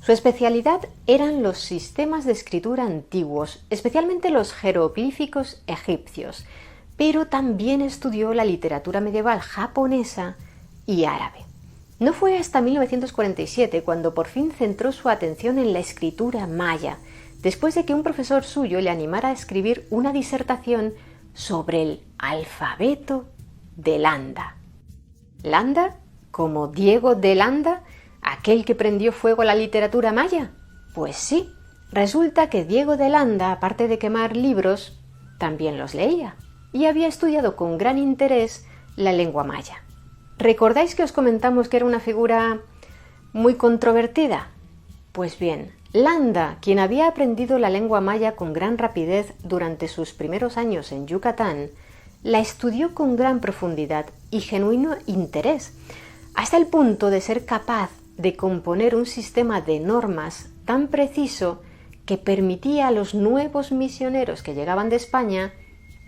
Su especialidad eran los sistemas de escritura antiguos, especialmente los jeroglíficos egipcios, pero también estudió la literatura medieval japonesa y árabe. No fue hasta 1947 cuando por fin centró su atención en la escritura maya, después de que un profesor suyo le animara a escribir una disertación sobre el alfabeto de Landa. ¿Landa? ¿Como Diego de Landa? ¿Aquel que prendió fuego a la literatura maya? Pues sí, resulta que Diego de Landa, aparte de quemar libros, también los leía y había estudiado con gran interés la lengua maya. ¿Recordáis que os comentamos que era una figura muy controvertida? Pues bien, Landa, quien había aprendido la lengua maya con gran rapidez durante sus primeros años en Yucatán, la estudió con gran profundidad y genuino interés, hasta el punto de ser capaz de componer un sistema de normas tan preciso que permitía a los nuevos misioneros que llegaban de España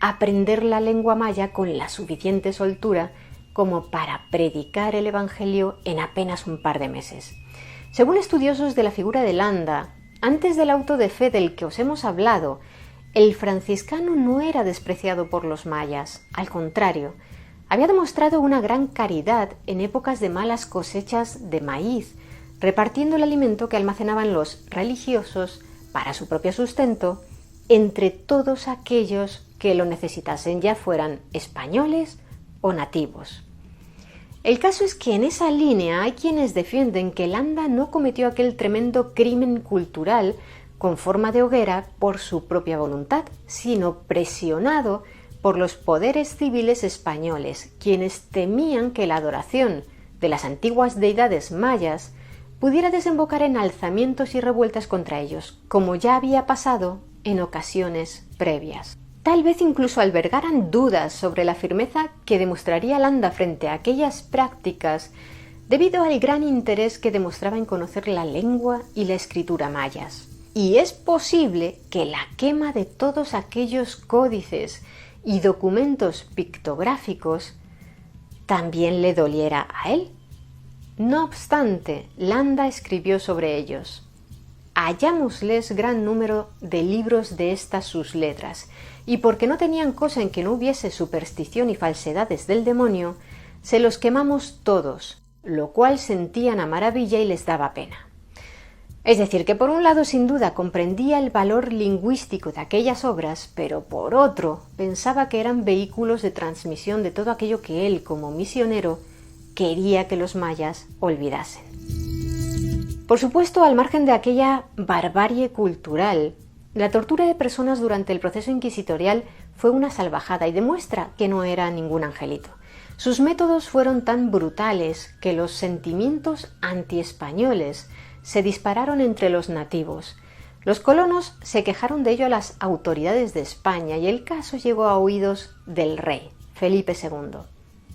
aprender la lengua maya con la suficiente soltura como para predicar el Evangelio en apenas un par de meses. Según estudiosos de la figura de Landa, antes del auto de fe del que os hemos hablado, el franciscano no era despreciado por los mayas, al contrario, había demostrado una gran caridad en épocas de malas cosechas de maíz, repartiendo el alimento que almacenaban los religiosos para su propio sustento entre todos aquellos que lo necesitasen, ya fueran españoles o nativos. El caso es que en esa línea hay quienes defienden que Landa no cometió aquel tremendo crimen cultural con forma de hoguera por su propia voluntad, sino presionado por los poderes civiles españoles, quienes temían que la adoración de las antiguas deidades mayas pudiera desembocar en alzamientos y revueltas contra ellos, como ya había pasado en ocasiones previas. Tal vez incluso albergaran dudas sobre la firmeza que demostraría Landa frente a aquellas prácticas debido al gran interés que demostraba en conocer la lengua y la escritura mayas. Y es posible que la quema de todos aquellos códices y documentos pictográficos también le doliera a él. No obstante, Landa escribió sobre ellos: hallámosles gran número de libros de estas sus letras, y porque no tenían cosa en que no hubiese superstición y falsedades del demonio, se los quemamos todos, lo cual sentían a maravilla y les daba pena. Es decir, que por un lado sin duda comprendía el valor lingüístico de aquellas obras, pero por otro pensaba que eran vehículos de transmisión de todo aquello que él, como misionero, quería que los mayas olvidasen. Por supuesto, al margen de aquella barbarie cultural, la tortura de personas durante el proceso inquisitorial fue una salvajada y demuestra que no era ningún angelito. Sus métodos fueron tan brutales que los sentimientos antiespañoles se dispararon entre los nativos. Los colonos se quejaron de ello a las autoridades de España y el caso llegó a oídos del rey, Felipe II.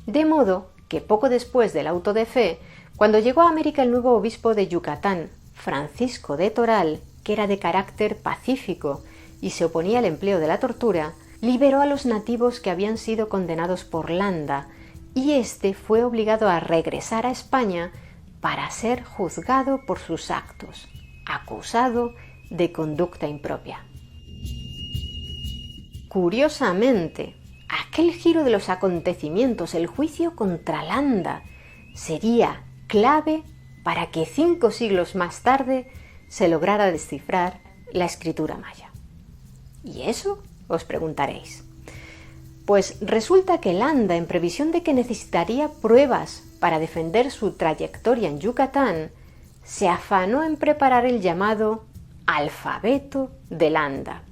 De modo que poco después del auto de fe, cuando llegó a América el nuevo obispo de Yucatán, Francisco de Toral, que era de carácter pacífico y se oponía al empleo de la tortura, liberó a los nativos que habían sido condenados por Landa y éste fue obligado a regresar a España para ser juzgado por sus actos, acusado de conducta impropia. Curiosamente, aquel giro de los acontecimientos, el juicio contra Landa, sería clave para que 5 siglos más tarde se lograra descifrar la escritura maya. ¿Y eso? Os preguntaréis. Pues resulta que Landa, en previsión de que necesitaría pruebas para defender su trayectoria en Yucatán, se afanó en preparar el llamado alfabeto de Landa,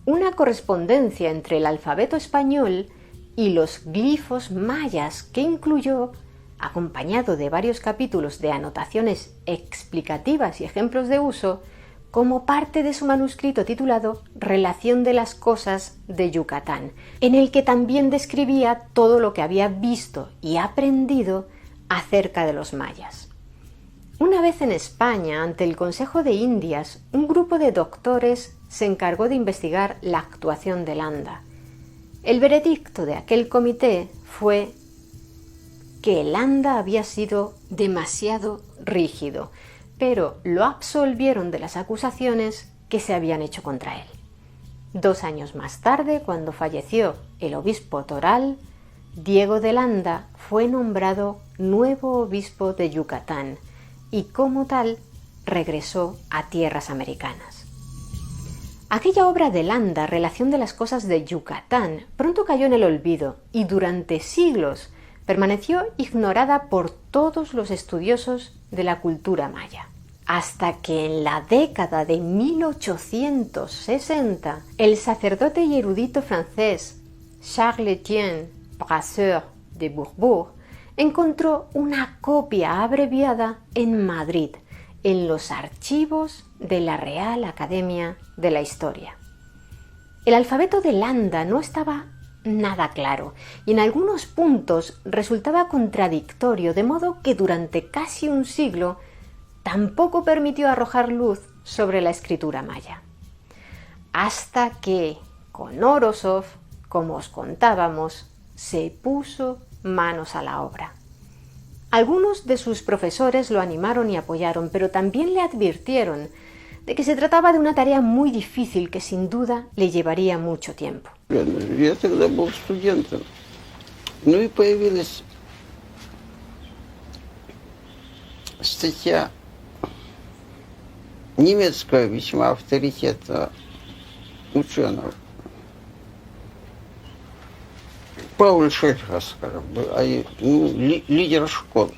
una correspondencia entre el alfabeto español y los glifos mayas que incluyó, acompañado de varios capítulos de anotaciones explicativas y ejemplos de uso, como parte de su manuscrito titulado Relación de las cosas de Yucatán, en el que también describía todo lo que había visto y aprendido acerca de los mayas. Una vez en España, ante el Consejo de Indias, un grupo de doctores se encargó de investigar la actuación de Landa. El veredicto de aquel comité fue que Landa había sido demasiado rígido, pero lo absolvieron de las acusaciones que se habían hecho contra él. 2 años más tarde, cuando falleció el obispo Toral, Diego de Landa fue nombrado nuevo obispo de Yucatán y como tal regresó a tierras americanas. Aquella obra de Landa, Relación de las cosas de Yucatán, pronto cayó en el olvido y durante siglos permaneció ignorada por todos los estudiosos de la cultura maya. Hasta que en la década de 1860 el sacerdote y erudito francés Charles-Étienne Brasseur de Bourbourg encontró una copia abreviada en Madrid, en los archivos de la Real Academia de la Historia. El alfabeto de Landa no estaba nada claro y en algunos puntos resultaba contradictorio, de modo que durante casi un siglo tampoco permitió arrojar luz sobre la escritura maya. Hasta que, con Orosov, como os contábamos, se puso manos a la obra. Algunos de sus profesores lo animaron y apoyaron, pero también le advirtieron de que se trataba de una tarea muy difícil que sin duda le llevaría mucho tiempo. Я тогда был студентом. Ну и появилась статья немецкого весьма авторитетного ученого. Пауль Шельхаскар, лидер школы.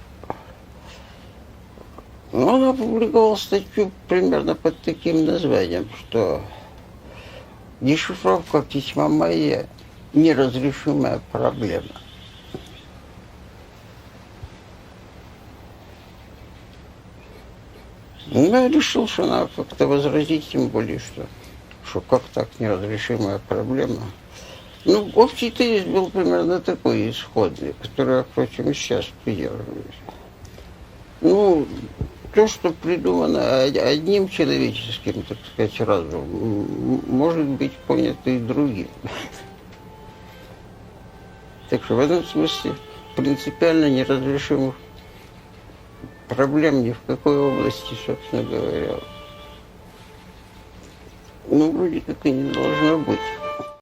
Он опубликовал статью примерно под таким названием, что дешифровка письма майя – неразрешимая проблема. Ну, я решил, что надо как-то возразить, тем более, что как так неразрешимая проблема. Ну, общий тезис был примерно такой исходный, который я, впрочем, и сейчас придерживаюсь. Ну, то, что придумано одним человеческим, так сказать, разумом, может быть понято и другим. Так что в этом смысле принципиально неразрешимых проблем ни в какой области, собственно говоря, ну, вроде как и не должно быть.